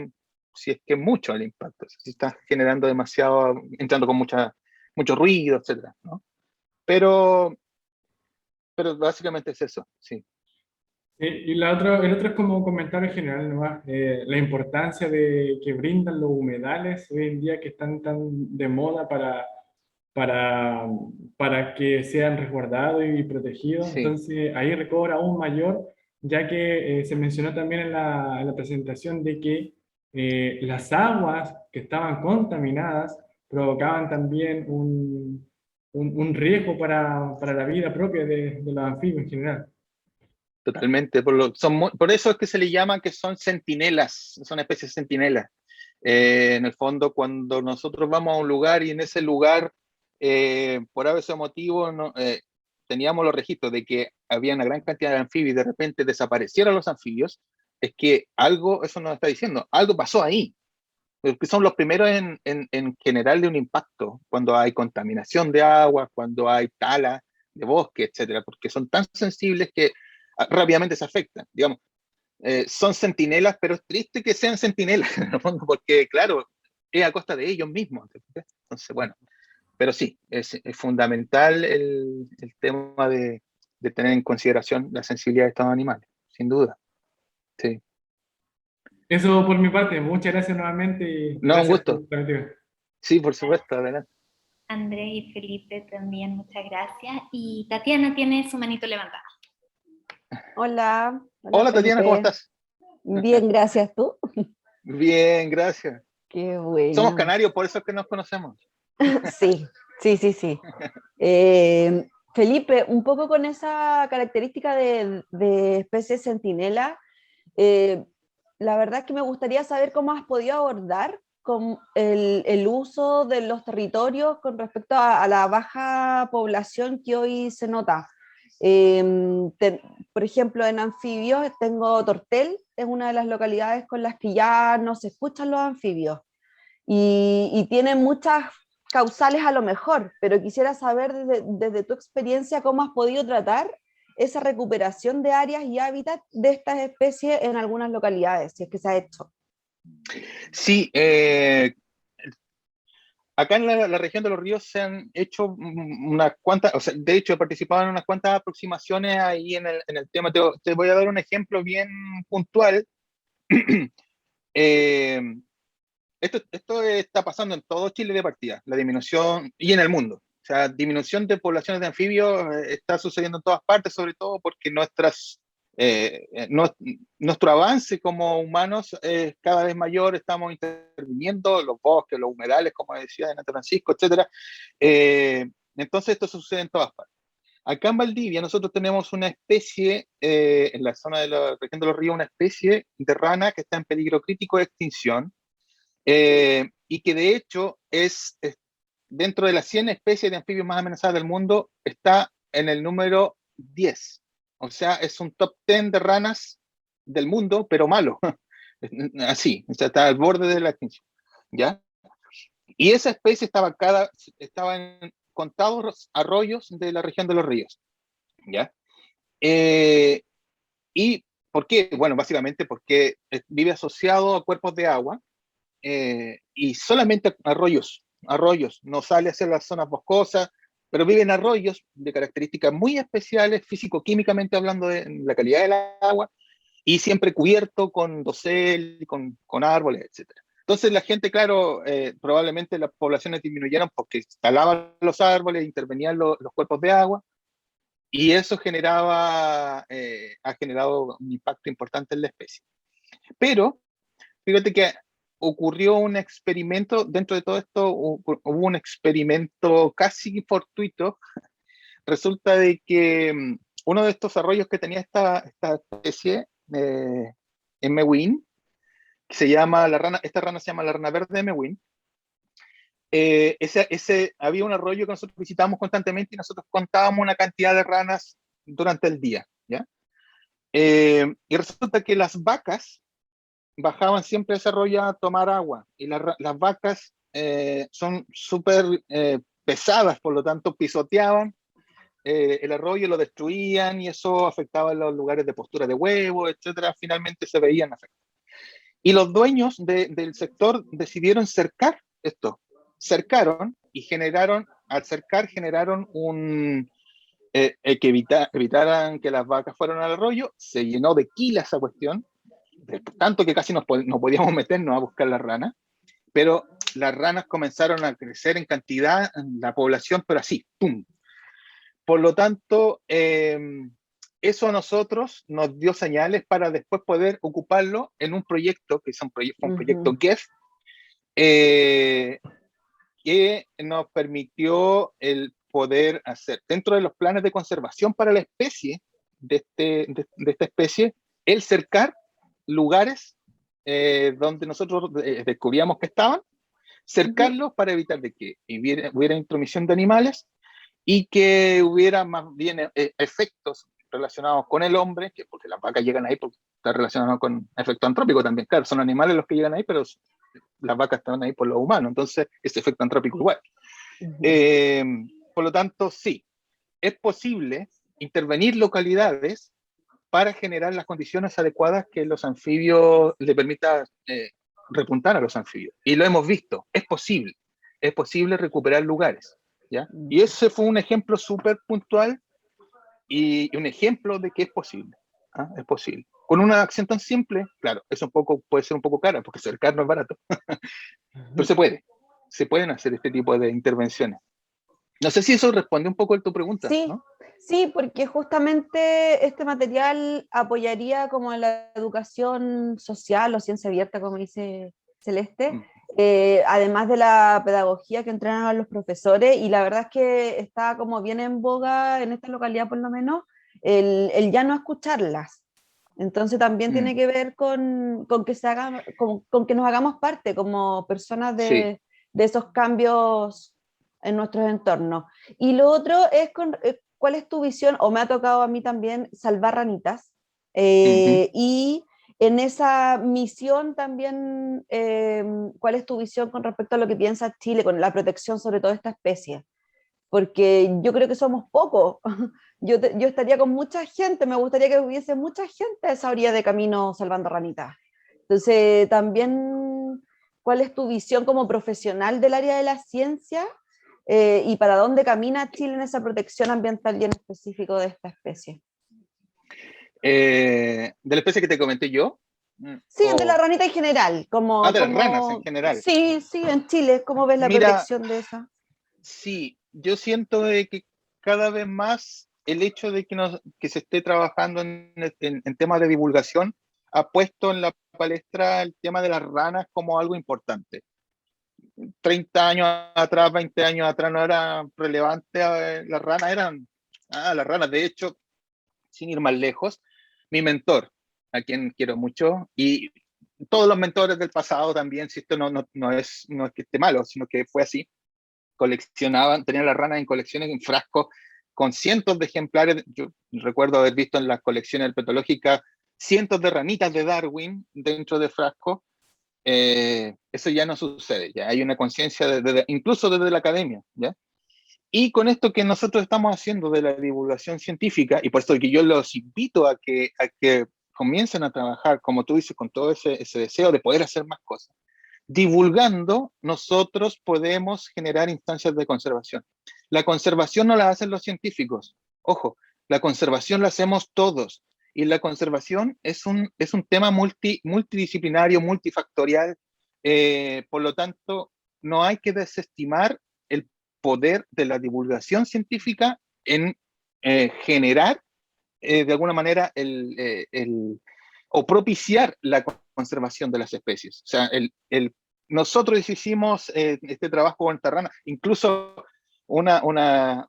si es que es mucho el impacto, si estás generando demasiado, entrando con mucho ruido, etcétera, ¿no? Pero básicamente es eso, sí. Y el otro es como un comentario general nomás, la importancia de que brindan los humedales hoy en día que están tan de moda para, para que sean resguardados y protegidos. Sí, Entonces ahí recobra aún mayor, ya que se mencionó también en la presentación de que las aguas que estaban contaminadas provocaban también un riesgo para la vida propia de los anfibios en general. totalmente. Por eso es que se le llama que son centinelas, son especies centinelas. En el fondo, cuando nosotros vamos a un lugar y en ese lugar, por ese motivo, teníamos los registros de que había una gran cantidad de anfibios y de repente desaparecieron los anfibios, es que algo, eso nos está diciendo, algo pasó ahí. Que son los primeros en general de un impacto, cuando hay contaminación de agua, cuando hay tala de bosque, etcétera, porque son tan sensibles que rápidamente se afectan. Digamos, son centinelas, pero es triste que sean centinelas, en el fondo, porque, claro, es a costa de ellos mismos. Entonces, bueno, pero sí, es fundamental el tema de tener en consideración la sensibilidad de estos animales, sin duda. Sí. Eso por mi parte, muchas gracias nuevamente y No, un gracias por gusto. la perspectiva. Sí, por supuesto, adelante. Andrés y Felipe también, muchas gracias. Y Tatiana tiene su manito levantada. Hola, Hola, Tatiana, ¿cómo Felipe. estás? Bien, gracias. ¿Tú? Bien, gracias. Qué Somos bueno. canarios, por eso es que nos conocemos. Sí, sí, sí, sí. Felipe, un poco con esa característica de especie centinela, la verdad es que me gustaría saber cómo has podido abordar con el uso de los territorios con respecto a la baja población que hoy se nota. Por ejemplo, en anfibios tengo Tortel, es una de las localidades con las que ya no se escuchan los anfibios y tiene muchas causales a lo mejor, pero quisiera saber desde tu experiencia cómo has podido tratar esa recuperación de áreas y hábitats de estas especies en algunas localidades, si es que se ha hecho. Sí, acá en la región de los ríos se han hecho unas cuantas, o sea, de hecho he participado en unas cuantas aproximaciones ahí en el tema. Te voy a dar un ejemplo bien puntual. Eh, esto está pasando en todo Chile de partida, la disminución, y en el mundo. O sea, disminución de poblaciones de anfibios está sucediendo en todas partes, sobre todo porque nuestro avance como humanos es cada vez mayor, estamos interviniendo los bosques, los humedales, como decía en Francisco, etc. Entonces esto sucede en todas partes. Acá en Valdivia nosotros tenemos una especie, en la zona de la región de los ríos, una especie de rana que está en peligro crítico de extinción, y que de hecho es dentro de las 100 especies de anfibios más amenazadas del mundo, está en el número 10. O sea, es un top 10 de ranas del mundo, pero malo. Así, o sea, está al borde de la extinción. ¿Ya? Y esa especie estaba en contados arroyos de la región de los ríos. ¿Ya? ¿Y por qué? Bueno, básicamente porque vive asociado a cuerpos de agua, y solamente arroyos, no sale hacia las zonas boscosas, pero vive en arroyos de características muy especiales, físico-químicamente hablando de la calidad del agua, y siempre cubierto con dosel, con árboles, etc. Entonces la gente, claro, probablemente las poblaciones disminuyeron porque talaban los árboles, intervenían los cuerpos de agua, y eso ha generado un impacto importante en la especie. Pero fíjate que ocurrió un experimento, dentro de todo esto hubo un experimento casi fortuito. Resulta de que uno de estos arroyos que tenía esta especie, en Mewin, que se llama esta rana se llama la rana verde de Mewin. Había un arroyo que nosotros visitábamos constantemente y nosotros contábamos una cantidad de ranas durante el día, ¿ya? Y resulta que las vacas bajaban siempre a ese arroyo a tomar agua, y las vacas son súper pesadas, por lo tanto pisoteaban el arroyo, lo destruían, y eso afectaba los lugares de postura de huevo, etcétera. Finalmente se veían afectados. Y los dueños del sector decidieron cercar esto. Cercaron y al cercar generaron que evitaran que las vacas fueran al arroyo. Se llenó de quila esa cuestión, tanto que casi no podíamos meternos a buscar la rana, pero las ranas comenzaron a crecer en cantidad en la población, pero así, ¡pum! Por lo tanto, eso a nosotros nos dio señales para después poder ocuparlo en un proyecto, que fue un proyecto GEF, que nos permitió el poder hacer, dentro de los planes de conservación para la especie, de esta especie, el cercar lugares donde nosotros descubríamos que estaban, cercarlos para evitar de que hubiera intromisión de animales y que hubiera más bien efectos relacionados con el hombre, que porque las vacas llegan ahí porque está relacionado con efecto antrópico también, claro, son animales los que llegan ahí, pero las vacas están ahí por los humanos, entonces ese efecto antrópico igual. Por lo tanto, sí, es posible intervenir localidades para generar las condiciones adecuadas que los anfibios le permita repuntar a los anfibios. Y lo hemos visto, es posible recuperar lugares, ¿ya? Y ese fue un ejemplo súper puntual y un ejemplo de que es posible, ¿ah? Es posible. Con una acción tan simple, claro, puede ser un poco cara, porque cercar no es barato, pero se pueden hacer este tipo de intervenciones. No sé si eso responde un poco a tu pregunta, Sí, ¿no? sí, porque justamente este material apoyaría como la educación social o ciencia abierta, como dice Celeste, además de la pedagogía que entrenan a los profesores, y la verdad es que está como bien en boga en esta localidad por lo menos, el ya no escucharlas. Entonces también tiene que ver con que con que nos hagamos parte como personas Sí. de esos cambios en nuestros entornos. Y lo otro es cuál es tu visión, o me ha tocado a mí también salvar ranitas, y en esa misión también, ¿cuál es tu visión con respecto a lo que piensa Chile con la protección sobre todo de esta especie? Porque yo creo que somos pocos. Yo estaría con mucha gente, me gustaría que hubiese mucha gente a esa orilla de camino salvando ranitas. Entonces, también, ¿cuál es tu visión como profesional del área de la ciencia? ¿Y para dónde camina Chile en esa protección ambiental y en específico de esta especie? ¿De la especie que te comenté yo? Sí, de la ranita en general. De las ranas en general. Sí, sí, en Chile, ¿cómo ves la protección de esa? Sí, yo siento de que cada vez más el hecho de que se esté trabajando en temas de divulgación ha puesto en la palestra el tema de las ranas como algo importante. 30 años atrás, 20 años atrás no era relevante, las ranas eran, las ranas, de hecho, sin ir más lejos, mi mentor, a quien quiero mucho, y todos los mentores del pasado también, si esto no es que esté malo, sino que fue así, tenían las ranas en colecciones, en frascos, con cientos de ejemplares. Yo recuerdo haber visto en las colecciones herpetológicas cientos de ranitas de Darwin dentro de frascos. Eso ya no sucede, ya hay una conciencia incluso desde la academia, ¿ya? Y con esto que nosotros estamos haciendo de la divulgación científica, y por eso que yo los invito a que comiencen a trabajar, como tú dices, con todo ese deseo de poder hacer más cosas, divulgando, nosotros podemos generar instancias de conservación. La conservación no la hacen los científicos, ojo, la conservación la hacemos todos, y la conservación es un tema multidisciplinario, multifactorial, por lo tanto, no hay que desestimar el poder de la divulgación científica en generar, de alguna manera, o propiciar la conservación de las especies. O sea, nosotros hicimos este trabajo con rana, incluso una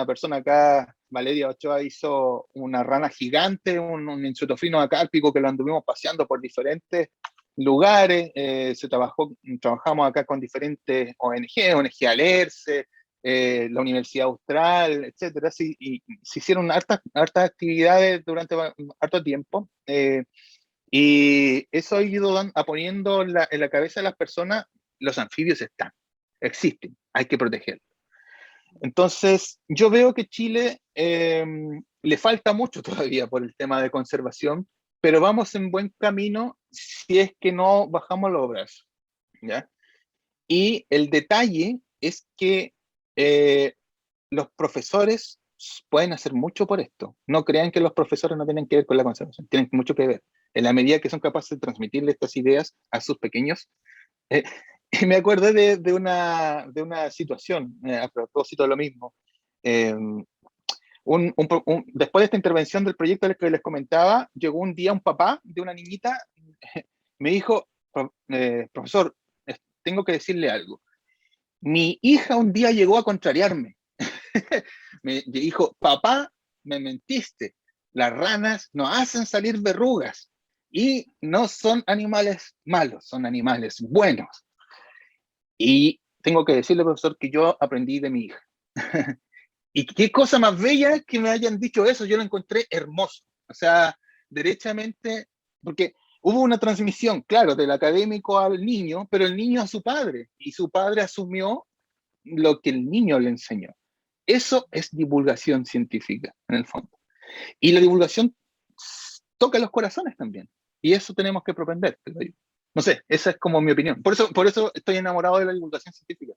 persona acá, Valeria Ochoa, hizo una rana gigante, un insutofrino acálpico que lo anduvimos paseando por diferentes lugares. Trabajamos acá con diferentes ONG Alerce, la Universidad Austral, etcétera, y se hicieron hartas actividades durante harto tiempo, y eso ha ido poniendo en la cabeza de las personas: los anfibios existen, hay que protegerlos. Entonces, yo veo que Chile le falta mucho todavía por el tema de conservación, pero vamos en buen camino si es que no bajamos los brazos, ¿ya? Y el detalle es que los profesores pueden hacer mucho por esto. No crean que los profesores no tienen que ver con la conservación, tienen mucho que ver. En la medida que son capaces de transmitirle estas ideas a sus pequeños, me acordé de una situación, a propósito de lo mismo. Eh, Después de esta intervención del proyecto que les comentaba, llegó un día un papá de una niñita, me dijo, profesor, tengo que decirle algo. Mi hija un día llegó a contrariarme. Me dijo, papá, me mentiste. Las ranas no hacen salir verrugas y no son animales malos, son animales buenos. Y tengo que decirle, profesor, que yo aprendí de mi hija. Y qué cosa más bella que me hayan dicho eso, yo lo encontré hermoso. O sea, derechamente, porque hubo una transmisión, claro, del académico al niño, pero el niño a su padre, y su padre asumió lo que el niño le enseñó. Eso es divulgación científica, en el fondo. Y la divulgación toca los corazones también. Y eso tenemos que propender. No sé, esa es como mi opinión. Por eso estoy enamorado de la divulgación científica.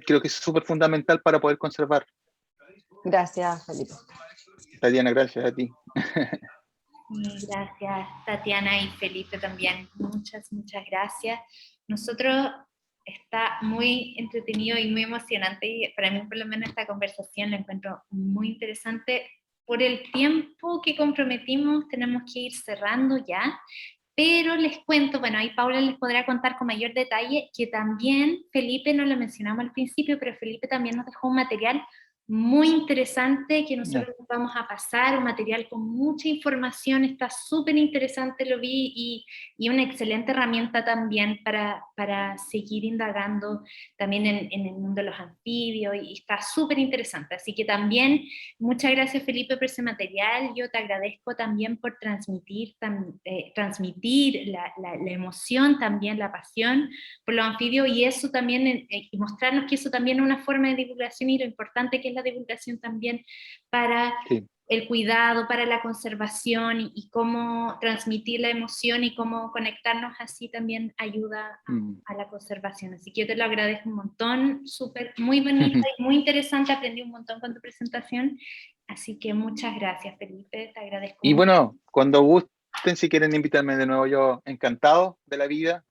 Creo que es súper fundamental para poder conservar. Gracias, Felipe. Tatiana, gracias a ti. Gracias, Tatiana y Felipe también. Muchas gracias. Nosotros está muy entretenido y muy emocionante, y para mí por lo menos esta conversación la encuentro muy interesante. Por el tiempo que comprometimos tenemos que ir cerrando ya, pero les cuento, bueno, ahí Paula les podrá contar con mayor detalle, que también Felipe, no lo mencionamos al principio, pero Felipe también nos dejó un material muy interesante que nosotros nos vamos a pasar, un material con mucha información, está súper interesante, lo vi, y una excelente herramienta también para seguir indagando también en el mundo de los anfibios, y está súper interesante. Así que también, muchas gracias Felipe por ese material. Yo te agradezco también por transmitir la emoción, también la pasión por los anfibios, y eso también, y mostrarnos que eso también es una forma de divulgación, y lo importante que es la divulgación también para el cuidado, para la conservación, y cómo transmitir la emoción y cómo conectarnos así también ayuda a la conservación. Así que yo te lo agradezco un montón, súper, muy bonito y muy interesante, aprendí un montón con tu presentación, así que muchas gracias Felipe, te agradezco. Y bueno, cuando gusten, si quieren invitarme de nuevo, yo encantado de la vida,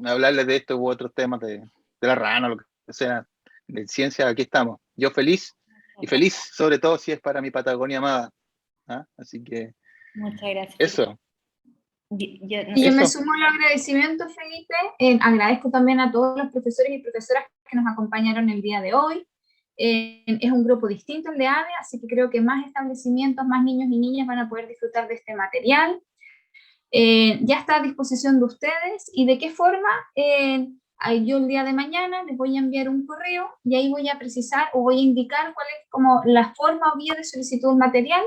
hablarles de esto u otros temas de la rana, lo que sea, de ciencia, aquí estamos. Yo feliz, y feliz sobre todo si es para mi Patagonia amada. ¿Ah? Así que muchas gracias. Eso. Yo me sumo al agradecimiento, Felipe. Agradezco también a todos los profesores y profesoras que nos acompañaron el día de hoy. Es un grupo distinto el de ADE, así que creo que más establecimientos, más niños y niñas van a poder disfrutar de este material. Ya está a disposición de ustedes. ¿Y de qué forma? Yo el día de mañana les voy a enviar un correo y ahí voy a precisar o voy a indicar cuál es como la forma o vía de solicitud del material.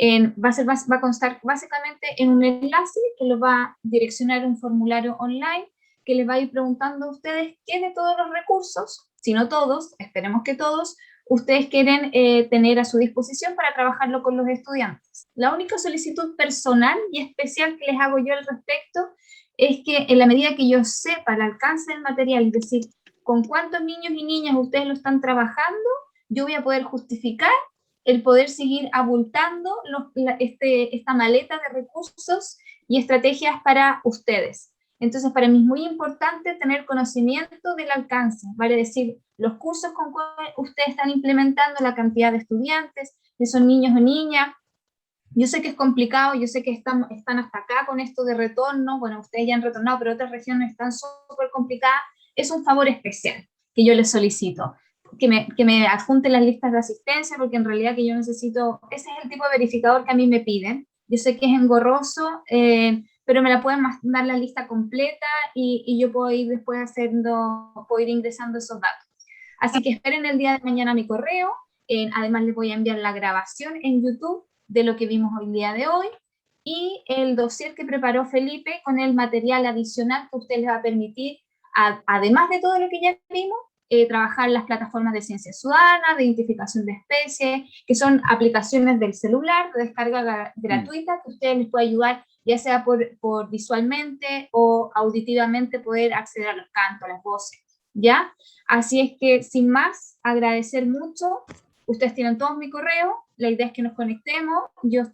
Va a constar básicamente en un enlace que los va a direccionar un formulario online que les va a ir preguntando a ustedes qué de todos los recursos, si no todos, esperemos que todos, ustedes quieren tener a su disposición para trabajarlo con los estudiantes. La única solicitud personal y especial que les hago yo al respecto es que en la medida que yo sepa el alcance del material, es decir, con cuántos niños y niñas ustedes lo están trabajando, yo voy a poder justificar el poder seguir abultando esta maleta de recursos y estrategias para ustedes. Entonces, para mí es muy importante tener conocimiento del alcance, vale decir, los cursos con cuales ustedes están implementando, la cantidad de estudiantes, que son niños o niñas. Yo sé que es complicado, yo sé que están hasta acá con esto de retorno, bueno, ustedes ya han retornado, pero otras regiones están súper complicadas. Es un favor especial que yo les solicito, que me adjunten las listas de asistencia, porque en realidad que yo necesito, ese es el tipo de verificador que a mí me piden. Yo sé que es engorroso, pero me la pueden dar la lista completa y yo puedo ir después puedo ir ingresando esos datos. Así que esperen el día de mañana mi correo. Además les voy a enviar la grabación en YouTube de lo que vimos hoy día de hoy, y el dossier que preparó Felipe con el material adicional que usted les va a permitir, además de todo lo que ya vimos, trabajar las plataformas de ciencia ciudadana, de identificación de especies, que son aplicaciones del celular de descarga gratuita, que ustedes les puede ayudar, ya sea por visualmente o auditivamente, poder acceder a los cantos, a las voces, ¿ya? Así es que, sin más, agradecer mucho. Ustedes tienen todos mi correo, la idea es que nos conectemos, yo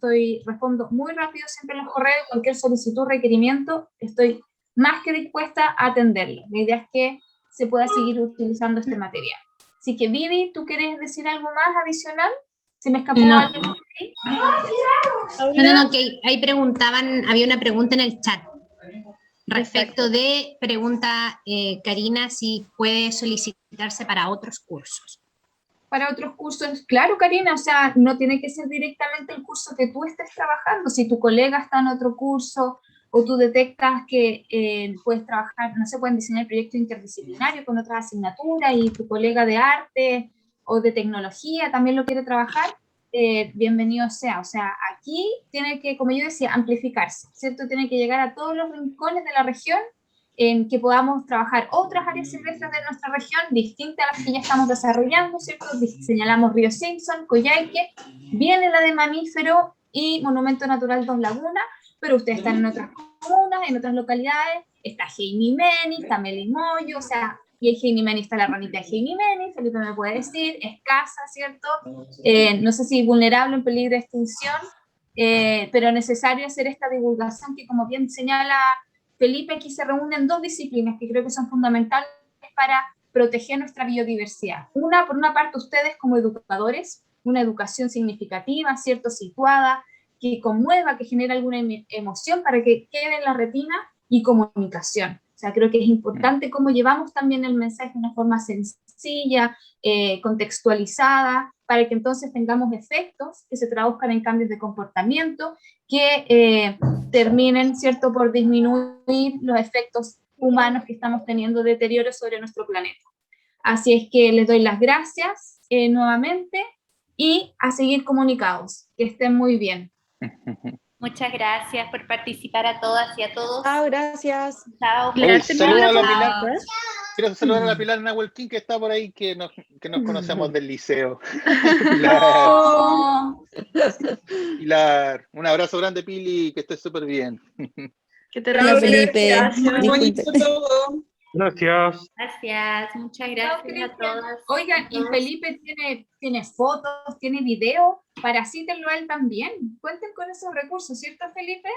respondo muy rápido siempre en los correos, cualquier solicitud, requerimiento, estoy más que dispuesta a atenderlo. La idea es que se pueda seguir utilizando este material. Así que, Vivi, ¿tú quieres decir algo más adicional? ¿Se me escapó No. algo por ahí? No, que ahí preguntaban, había una pregunta en el chat. Respecto de, pregunta Karina, si puede solicitarse para otros cursos. Para otros cursos, claro, Karina, o sea, no tiene que ser directamente el curso que tú estés trabajando. Si tu colega está en otro curso o tú detectas que puedes trabajar, no sé, pueden diseñar proyectos interdisciplinarios con otras asignaturas y tu colega de arte o de tecnología también lo quiere trabajar, bienvenido sea. O sea, aquí tiene que, como yo decía, amplificarse, ¿cierto? Tiene que llegar a todos los rincones de la región en que podamos trabajar otras áreas silvestres de nuestra región, distintas a las que ya estamos desarrollando, ¿cierto? Señalamos Río Simpson, Coyhaique, viene la de Mamífero y Monumento Natural Dos Lagunas, pero ustedes están en otras comunas, en otras localidades, está Heinimeni, está Melimoyo, o sea, y en Heinimeni está la ranita de Heinimeni, Felipe me puede decir, escasa, ¿cierto? No sé si vulnerable, en peligro de extinción, pero necesario hacer esta divulgación que, como bien señala Felipe, aquí se reúnen dos disciplinas que creo que son fundamentales para proteger nuestra biodiversidad. Una, por una parte, ustedes como educadores, una educación significativa, ¿cierto? Situada, que conmueva, que genere alguna emoción para que quede en la retina, y comunicación. O sea, creo que es importante cómo llevamos también el mensaje de una forma sencilla, contextualizada, para que entonces tengamos efectos que se traduzcan en cambios de comportamiento, que terminen, ¿cierto?, por disminuir los efectos humanos que estamos teniendo de deterioro sobre nuestro planeta. Así es que les doy las gracias nuevamente y a seguir comunicados. Que estén muy bien. Muchas gracias por participar a todas y a todos. Chao, gracias. Chao. Oye, saludos a la Pilar. Chao. Quiero saludar a la Pilar Nahuelquín, que está por ahí, que nos conocemos del liceo. Pilar, Pilar, un abrazo grande, Pili, que estés súper bien. Que te Hola, regrese. Felipe. Gracias. Muy bonito Disculpe. todo. Gracias. Gracias, muchas Chao, gracias a Cristian. todas. Oigan, y Felipe tiene fotos, tiene video, parasítenlo a él también. Cuenten con esos recursos, ¿cierto, Felipe?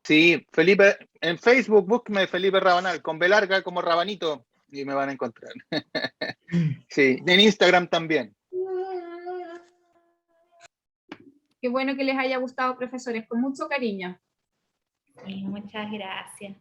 Sí, Felipe, en Facebook, búsqueme Felipe Rabanal, con B larga como Rabanito, y me van a encontrar. Sí, en Instagram también. Qué bueno que les haya gustado, profesores, con mucho cariño. Sí, muchas gracias.